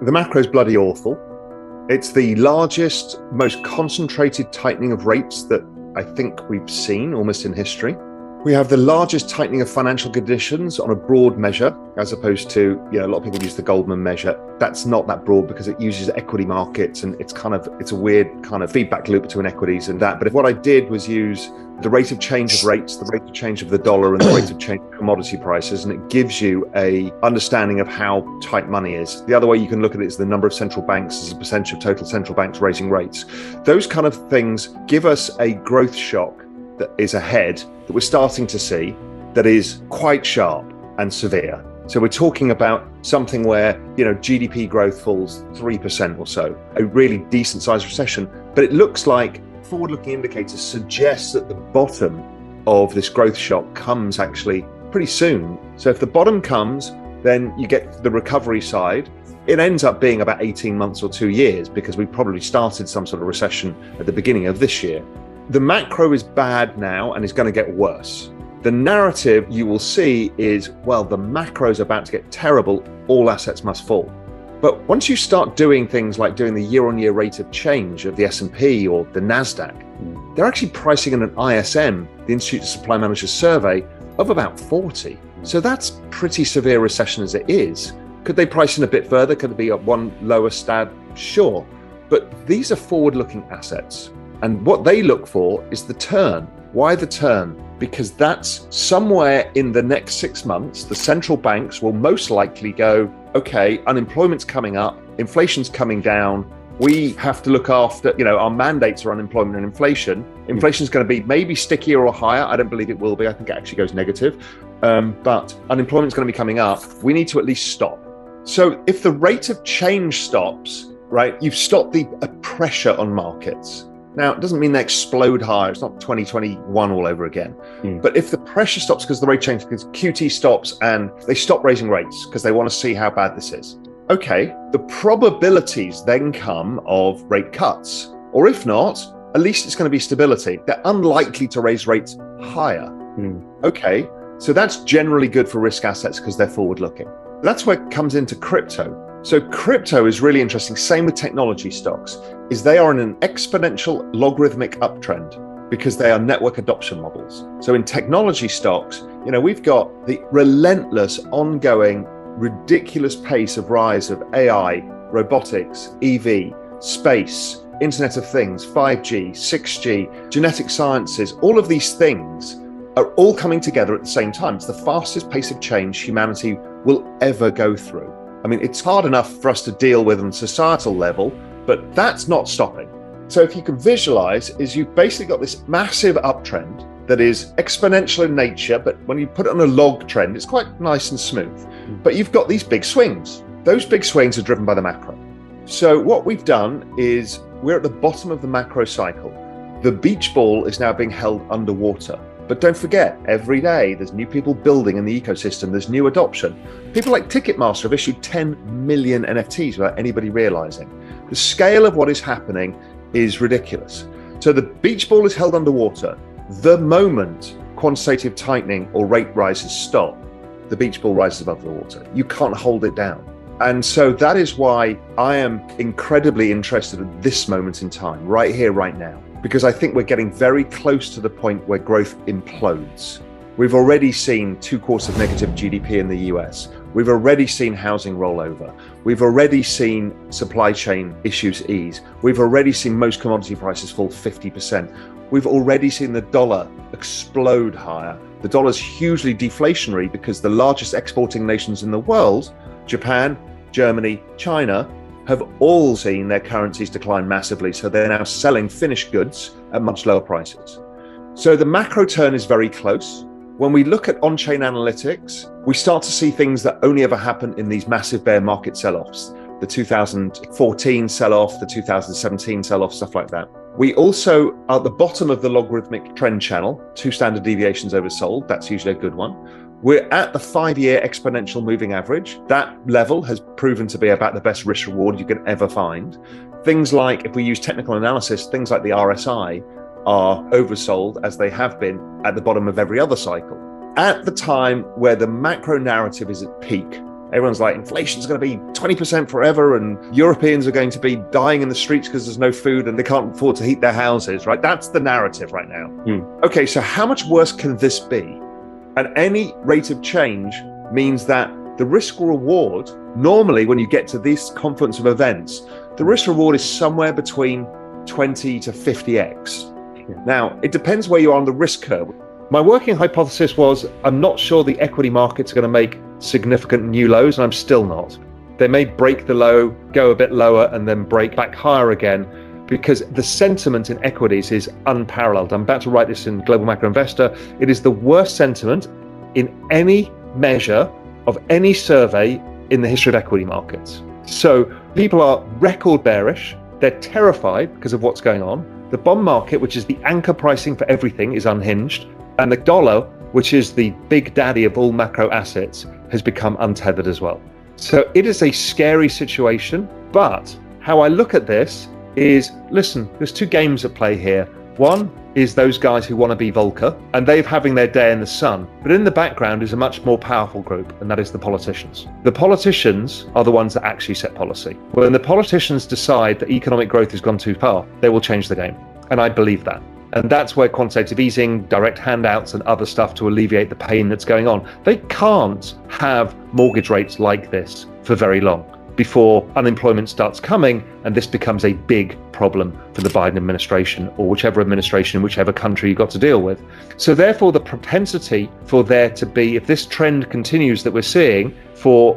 The macro is bloody awful. It's the largest, most concentrated tightening of rates that I think we've seen almost in history. We have the largest tightening of financial conditions on a broad measure, as opposed to, a lot of people use the Goldman measure. That's not that broad because it uses equity markets, and it's a weird kind of feedback loop between equities and that. But if what I did was use the rate of change of rates, the rate of change of the dollar, and the rate of change of commodity prices, and it gives you a understanding of how tight money is. The other way you can look at it is the number of central banks as a percentage of total central banks raising rates. Those kind of things give us a growth shock that is ahead, that we're starting to see, that is quite sharp and severe. So we're talking about something where, GDP growth falls 3% or so, a really decent sized recession. But it looks like forward-looking indicators suggest that the bottom of this growth shock comes actually pretty soon. So if the bottom comes, then you get the recovery side. It ends up being about 18 months or 2 years because we probably started some sort of recession at the beginning of this year. The macro is bad now and is going to get worse. The narrative you will see is, well, the macro is about to get terrible, all assets must fall. But once you start doing things like doing the year-on-year rate of change of the S&P or the NASDAQ, they're actually pricing in an ISM, the Institute of Supply Managers survey, of about 40. So that's pretty severe recession as it is. Could they price in a bit further? Could it be at one lower stab? Sure. But these are forward-looking assets. And what they look for is the turn. Why the turn? Because that's somewhere in the next 6 months, the central banks will most likely go, okay, unemployment's coming up, inflation's coming down, we have to look after, our mandates are unemployment and inflation. Inflation's going to be maybe stickier or higher. I don't believe it will be. I think it actually goes negative. But unemployment's going to be coming up. We need to at least stop. So if the rate of change stops, right, you've stopped the pressure on markets. Now, it doesn't mean they explode higher. It's not 2021 all over again. But if the pressure stops because the rate changes, because QT stops and they stop raising rates because they want to see how bad this is. Okay, the probabilities then come of rate cuts. Or if not, at least it's going to be stability. They're unlikely to raise rates higher. Okay, so that's generally good for risk assets because they're forward looking. That's where it comes into crypto. So crypto is really interesting. Same with technology stocks, is they are in an exponential logarithmic uptrend because they are network adoption models. So in technology stocks, we've got the relentless, ongoing, ridiculous pace of rise of AI, robotics, EV, space, Internet of Things, 5G, 6G, genetic sciences. All of these things are all coming together at the same time. It's the fastest pace of change humanity will ever go through. I mean, it's hard enough for us to deal with on a societal level, but that's not stopping. So if you can visualize, is you've basically got this massive uptrend that is exponential in nature, but when you put it on a log trend, it's quite nice and smooth. But you've got these big swings. Those big swings are driven by the macro. So what we've done is we're at the bottom of the macro cycle. The beach ball is now being held underwater. But don't forget, every day there's new people building in the ecosystem, there's new adoption. People like Ticketmaster have issued 10 million NFTs without anybody realizing. The scale of what is happening is ridiculous. So the beach ball is held underwater. The moment quantitative tightening or rate rises stop, the beach ball rises above the water. You can't hold it down. And so that is why I am incredibly interested at this moment in time, right here, right now. Because I think we're getting very close to the point where growth implodes. We've already seen 2 quarters of negative GDP in the US. We've already seen housing rollover. We've already seen supply chain issues ease. We've already seen most commodity prices fall 50%. We've already seen the dollar explode higher. The dollar's hugely deflationary because the largest exporting nations in the world, Japan, Germany, China, have all seen their currencies decline massively. So they're now selling finished goods at much lower prices. So the macro turn is very close. When we look at on-chain analytics, we start to see things that only ever happen in these massive bear market sell-offs. The 2014 sell-off, the 2017 sell-off, stuff like that. We also are at the bottom of the logarithmic trend channel, 2 standard deviations oversold. That's usually a good one. We're at the 5-year exponential moving average. That level has proven to be about the best risk reward you can ever find. Things like, if we use technical analysis, things like the RSI are oversold as they have been at the bottom of every other cycle. At the time where the macro narrative is at peak, Everyone's like, inflation's going to be 20% forever, and Europeans are going to be dying in the streets because there's no food and they can't afford to heat their houses, right? That's the narrative right now. Okay, so how much worse can this be? And any rate of change means that the risk reward, normally when you get to this confluence of events, the risk reward is somewhere between 20 to 50x. Now, it depends where you are on the risk curve. My working hypothesis was, I'm not sure the equity markets are going to make significant new lows, and I'm still not. They may break the low, go a bit lower, and then break back higher again, because the sentiment in equities is unparalleled. I'm about to write this in Global Macro Investor. It is the worst sentiment in any measure of any survey in the history of equity markets. So people are record bearish. They're terrified because of what's going on. The bond market, which is the anchor pricing for everything, is unhinged. And the dollar, which is the big daddy of all macro assets, has become untethered as well. So it is a scary situation. But how I look at this is, listen, there's two games at play here. One is those guys who want to be Volcker, and they're having their day in the sun. But in the background is a much more powerful group, and that is the politicians. The politicians are the ones that actually set policy. When the politicians decide that economic growth has gone too far, they will change the game. And I believe that. And that's where quantitative easing, direct handouts, and other stuff to alleviate the pain that's going on. They can't have mortgage rates like this for very long before unemployment starts coming, and this becomes a big problem for the Biden administration, or whichever administration, whichever country you've got to deal with. So therefore, the propensity for there to be, if this trend continues that we're seeing,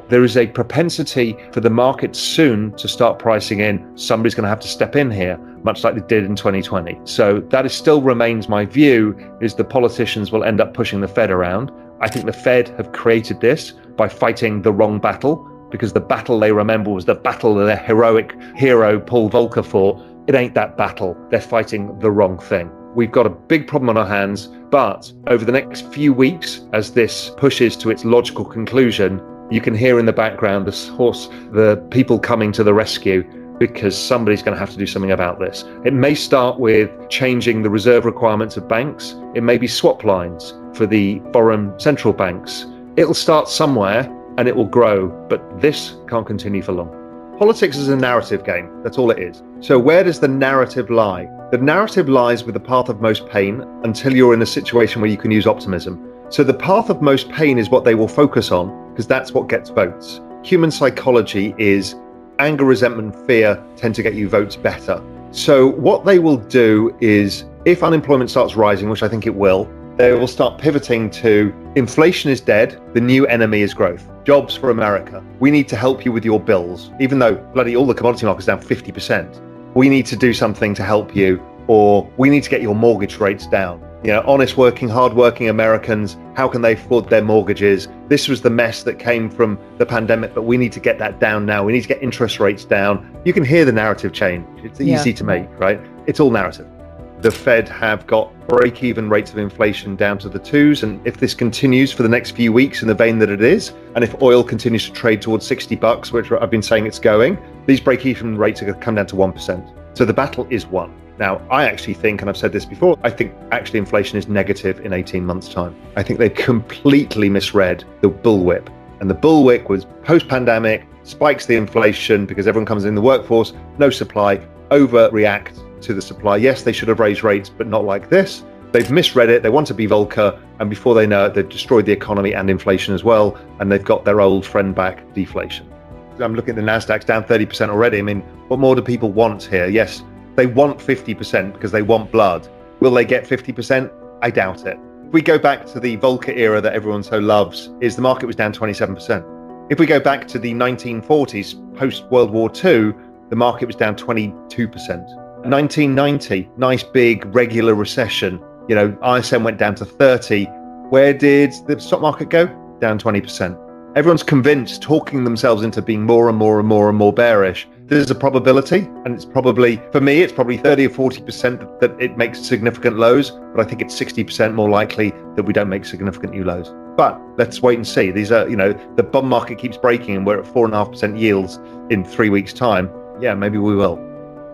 there is a propensity for the market soon to start pricing in, somebody's going to have to step in here, much like they did in 2020. So that still remains my view, is the politicians will end up pushing the Fed around. I think the Fed have created this by fighting the wrong battle, because the battle they remember was the battle of their heroic hero, Paul Volcker, fought. It ain't that battle. They're fighting the wrong thing. We've got a big problem on our hands, but over the next few weeks, as this pushes to its logical conclusion, you can hear in the background the people coming to the rescue, because somebody's going to have to do something about this. It may start with changing the reserve requirements of banks. It may be swap lines for the foreign central banks. It'll start somewhere and it will grow, but this can't continue for long. Politics is a narrative game. That's all it is. So where does the narrative lie? The narrative lies with the path of most pain until you're in a situation where you can use optimism. So the path of most pain is what they will focus on, because that's what gets votes. Human psychology is anger, resentment, fear tend to get you votes better. So what they will do is, if unemployment starts rising, which I think it will, they will start pivoting to inflation is dead, the new enemy is growth. Jobs for America. We need to help you with your bills, even though bloody all the commodity market's down 50%. We need to do something to help you, or we need to get your mortgage rates down. You know, honest working, hard-working Americans, how can they afford their mortgages? This was the mess that came from the pandemic, but we need to get that down now. We need to get interest rates down. You can hear the narrative change. It's easy to make, right? It's all narrative. The Fed have got break-even rates of inflation down to the twos, and if this continues for the next few weeks in the vein that it is, and if oil continues to trade towards $60, which I've been saying it's going, these break-even rates are going to come down to 1%. So the battle is won. Now, I actually think, and I've said this before, I think actually inflation is negative in 18 months' time. I think they've completely misread the bullwhip. And the bullwhip was post-pandemic, spikes the inflation because everyone comes in the workforce, no supply, overreact to the supply. Yes, they should have raised rates, but not like this. They've misread it. They want to be Volcker. And before they know it, they've destroyed the economy and inflation as well. And they've got their old friend back, deflation. I'm looking at the NASDAQ's down 30% already. I mean, what more do people want here? Yes, they want 50% because they want blood. Will they get 50%? I doubt it. If we go back to the Volcker era that everyone so loves, is the market was down 27%. If we go back to the 1940s, post-World War II, the market was down 22%. 1990, nice big regular recession. You know, ISM went down to 30. Where did the stock market go? Down 20%. Everyone's convinced, talking themselves into being more and more and more and more bearish. There's a probability, and it's probably, for me, it's probably 30 or 40% that it makes significant lows, but I think it's 60% more likely that we don't make significant new lows. But let's wait and see. These are, you know, the bond market keeps breaking and we're at 4.5% yields in 3 weeks' time. Yeah, maybe we will.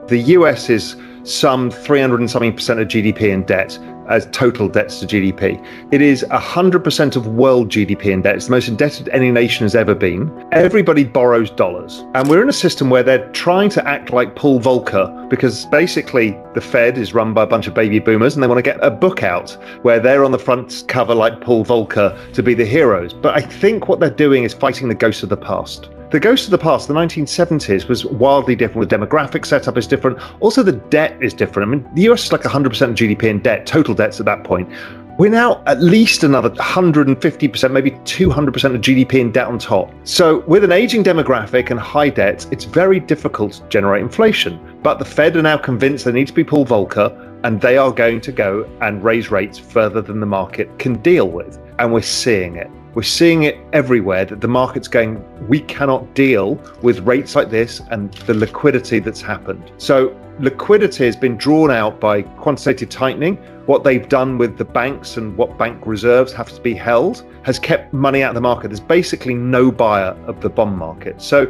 The US is some 300 and something percent of GDP in debt. as total debts to GDP. It is 100% of world GDP in debt. It's the most indebted any nation has ever been. Everybody borrows dollars. And we're in a system where they're trying to act like Paul Volcker, because basically the Fed is run by a bunch of baby boomers and they want to get a book out where they're on the front cover like Paul Volcker to be the heroes. But I think what they're doing is fighting the ghosts of the past. The ghost of the past, the 1970s, was wildly different. The demographic setup is different. Also, the debt is different. I mean, the US is like 100% of GDP in debt, total debts at that point. We're now at least another 150%, maybe 200% of GDP in debt on top. So with an aging demographic and high debt, it's very difficult to generate inflation. But the Fed are now convinced they need to be Paul Volcker, and they are going to go and raise rates further than the market can deal with. And we're seeing it. We're seeing it everywhere, that the market's going, we cannot deal with rates like this and the liquidity that's happened. So liquidity has been drawn out by quantitative tightening. What they've done with the banks and what bank reserves have to be held has kept money out of the market. There's basically no buyer of the bond market. So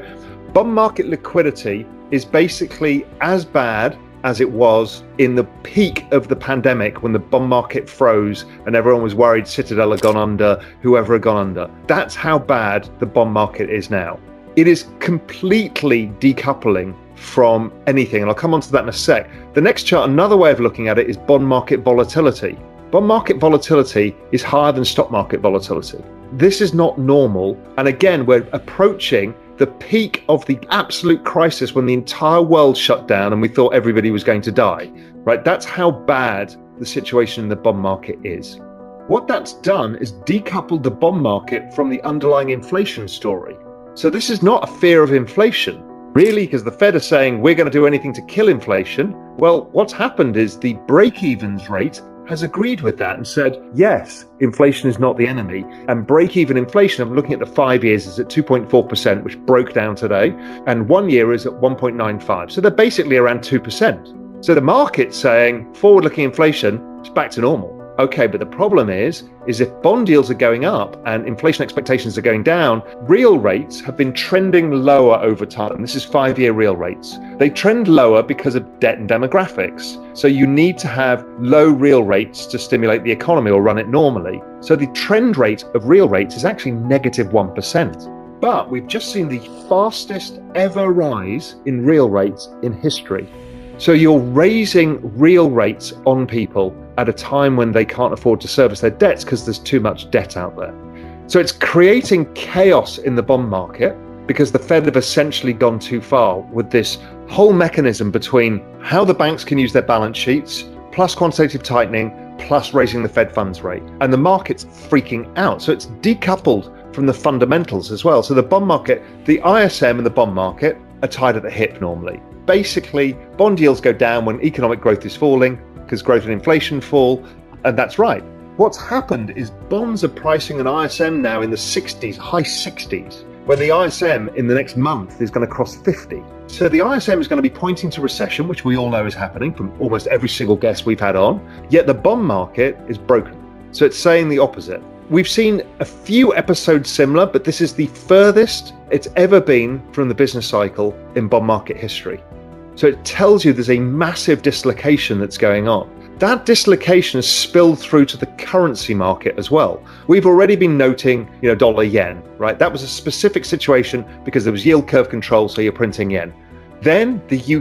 bond market liquidity is basically as bad as it was in the peak of the pandemic, when the bond market froze and everyone was worried Citadel had gone under, whoever had gone under. That's how bad the bond market is now. It is completely decoupling from anything, and I'll come on to that in a sec. The next chart, another way of looking at it, is bond market volatility. Bond market volatility is higher than stock market volatility. This is not normal, and again, we're approaching the peak of the absolute crisis when the entire world shut down and we thought everybody was going to die, right? That's how bad the situation in the bond market is. What that's done is decoupled the bond market from the underlying inflation story. So this is not a fear of inflation, really, because the Fed are saying we're going to do anything to kill inflation. Well, what's happened is the break-evens rate has agreed with that and said, yes, inflation is not the enemy. And break-even inflation, I'm looking at the 5 years, is at 2.4%, which broke down today. And 1 year is at 1.95. So they're basically around 2%. So the market's saying forward-looking inflation is back to normal. Okay, but the problem is if bond yields are going up and inflation expectations are going down, real rates have been trending lower over time. This is 5-year real rates. They trend lower because of debt and demographics. So you need to have low real rates to stimulate the economy or run it normally. So the trend rate of real rates is actually negative 1%. But we've just seen the fastest ever rise in real rates in history. So you're raising real rates on people at a time when they can't afford to service their debts because there's too much debt out there. So it's creating chaos in the bond market because the Fed have essentially gone too far with this whole mechanism between how the banks can use their balance sheets, plus quantitative tightening, plus raising the Fed funds rate. And the market's freaking out. So it's decoupled from the fundamentals as well. So the bond market, the ISM and the bond market are tied at the hip normally. Basically, bond yields go down when economic growth is falling because growth and inflation fall, and that's right. What's happened is bonds are pricing an ISM now in the 60s, high 60s, when the ISM in the next month is going to cross 50. So the ISM is going to be pointing to recession, which we all know is happening from almost every single guest we've had on, yet the bond market is broken. So it's saying the opposite. We've seen a few episodes similar, but this is the furthest it's ever been from the business cycle in bond market history. So it tells you there's a massive dislocation that's going on. That dislocation has spilled through to the currency market as well. We've already been noting, dollar yen, right? That was a specific situation because there was yield curve control, so you're printing yen. Then the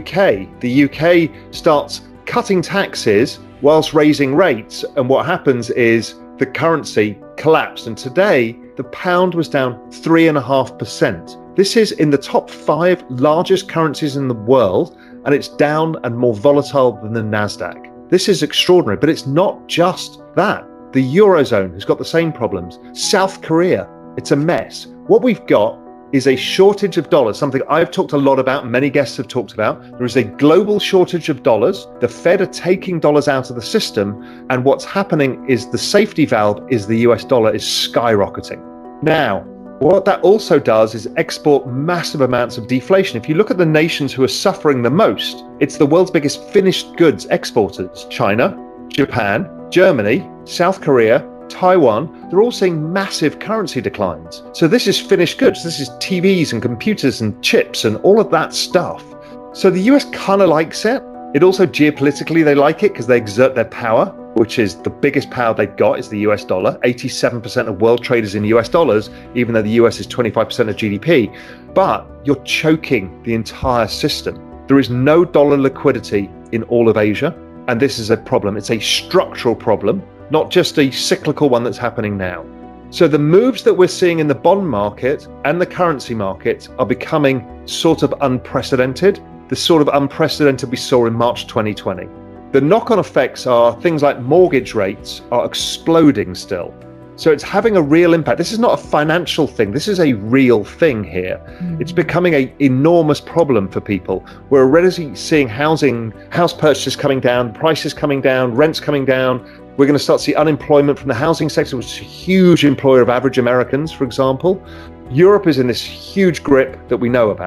UK starts cutting taxes whilst raising rates. And what happens is the currency collapsed. And today the pound was down 3.5%. This is in the top 5 largest currencies in the world, and it's down and more volatile than the NASDAQ. This is extraordinary, but it's not just that. The Eurozone has got the same problems. South Korea, it's a mess. What we've got is a shortage of dollars, something I've talked a lot about, many guests have talked about. There is a global shortage of dollars. The Fed are taking dollars out of the system, and what's happening is the safety valve is the US dollar is skyrocketing. Now, what that also does is export massive amounts of deflation. If you look at the nations who are suffering the most, it's the world's biggest finished goods exporters: China, Japan, Germany, South Korea, Taiwan. They're all seeing massive currency declines. So this is finished goods. This is TVs and computers and chips and all of that stuff. So the US kind of likes it. It also geopolitically, they like it because they exert their power. which is the biggest power they've got, is the US dollar. 87% of world trade is in US dollars, even though the US is 25% of GDP. But you're choking the entire system. There is no dollar liquidity in all of Asia. And this is a problem. It's a structural problem, not just a cyclical one that's happening now. So the moves that we're seeing in the bond market and the currency market are becoming sort of unprecedented, the sort of unprecedented we saw in March 2020. The knock-on effects are things like mortgage rates are exploding still. So it's having a real impact. This is not a financial thing. This is a real thing here. It's becoming an enormous problem for people. We're already seeing house purchases coming down, prices coming down, rents coming down. We're going to start to see unemployment from the housing sector, which is a huge employer of average Americans, for example. Europe is in this huge grip that we know about.